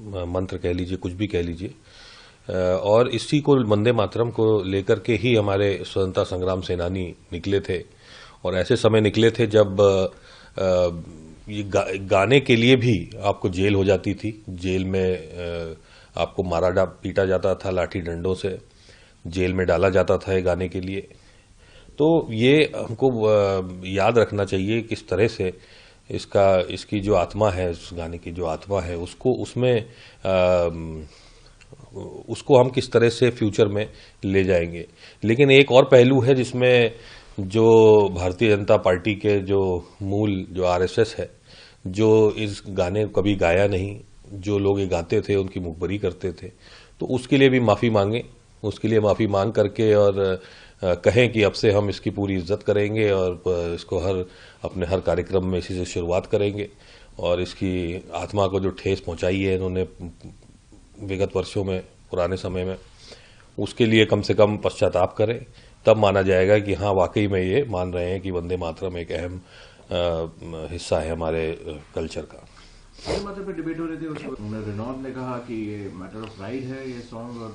मंत्र कह लीजिए, कुछ भी कह लीजिए, और इसी को वंदे मातरम को लेकर के ही हमारे स्वतंत्रता संग्राम सेनानी निकले थे। और ऐसे समय निकले थे जब ये गाने के लिए भी आपको जेल हो जाती थी। जेल में आपको मारा पीटा जाता था लाठी डंडों से, जेल में डाला जाता था ये गाने के लिए। तो ये हमको याद रखना चाहिए किस तरह से इसकी जो आत्मा है, उस गाने की जो आत्मा है, उसको हम किस तरह से फ्यूचर में ले जाएंगे। लेकिन एक और पहलू है जिसमें जो भारतीय जनता पार्टी के जो मूल जो आरएसएस है, जो इस गाने को कभी गाया नहीं, जो लोग ये गाते थे उनकी मुखबरी करते थे, तो उसके लिए भी माफ़ी मांगे। उसके लिए माफ़ी मांग करके और कहें कि अब से हम इसकी पूरी इज्जत करेंगे और इसको अपने हर कार्यक्रम में इसी से शुरुआत करेंगे। और इसकी आत्मा को जो ठेस पहुंचाई है इन्होंने विगत वर्षों में, पुराने समय में, उसके लिए कम से कम पश्चाताप करें। तब माना जाएगा कि हाँ, वाकई में ये मान रहे हैं कि वंदे मातरम एक अहम हिस्सा है हमारे कल्चर का। मतलब पे डिबेट हो रही थी, उसमें रेनॉल्ड ने कहा कि ये मैटर ऑफ प्राइड है ये सॉन्ग, और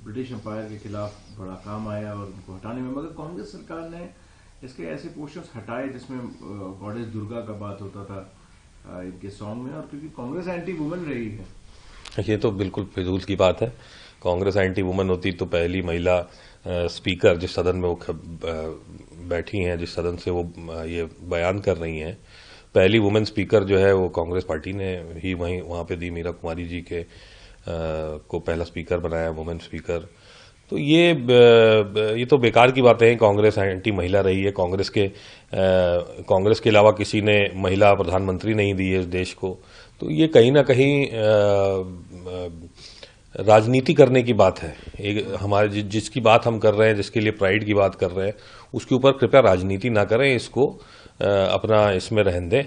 ब्रिटिश एम्पायर के खिलाफ बड़ा काम आया और उनको हटाने में, मगर कांग्रेस सरकार ने इसके ऐसे पोस्टर्स हटाए जिसमें गॉडेस दुर्गा का बात होता था इनके सॉन्ग में, और क्योंकि कांग्रेस एंटी वुमेन रही है। ये तो बिल्कुल फिजूल की बात है। कांग्रेस एंटी वुमेन होती तो पहली महिला स्पीकर जिस सदन में वो बैठी हैं, जिस सदन से वो ये बयान कर रही हैं, पहली वुमेन स्पीकर जो है वो कांग्रेस पार्टी ने ही वहाँ पे दी। मीरा कुमारी जी को पहला स्पीकर बनाया, वुमेन स्पीकर। तो ये तो बेकार की बातें हैं। कांग्रेस एंटी महिला रही है। कांग्रेस के अलावा किसी ने महिला प्रधानमंत्री नहीं दी है इस देश को। तो ये कहीं ना कहीं राजनीति करने की बात है। हमारे जिसकी बात हम कर रहे हैं, जिसके लिए प्राइड की बात कर रहे हैं, उसके ऊपर कृपया राजनीति ना करें। इसको अपना इसमें रहने दें,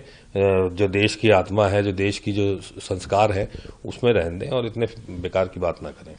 जो देश की आत्मा है, जो देश की जो संस्कार है, उसमें रहने दें और इतने बेकार की बात ना करें।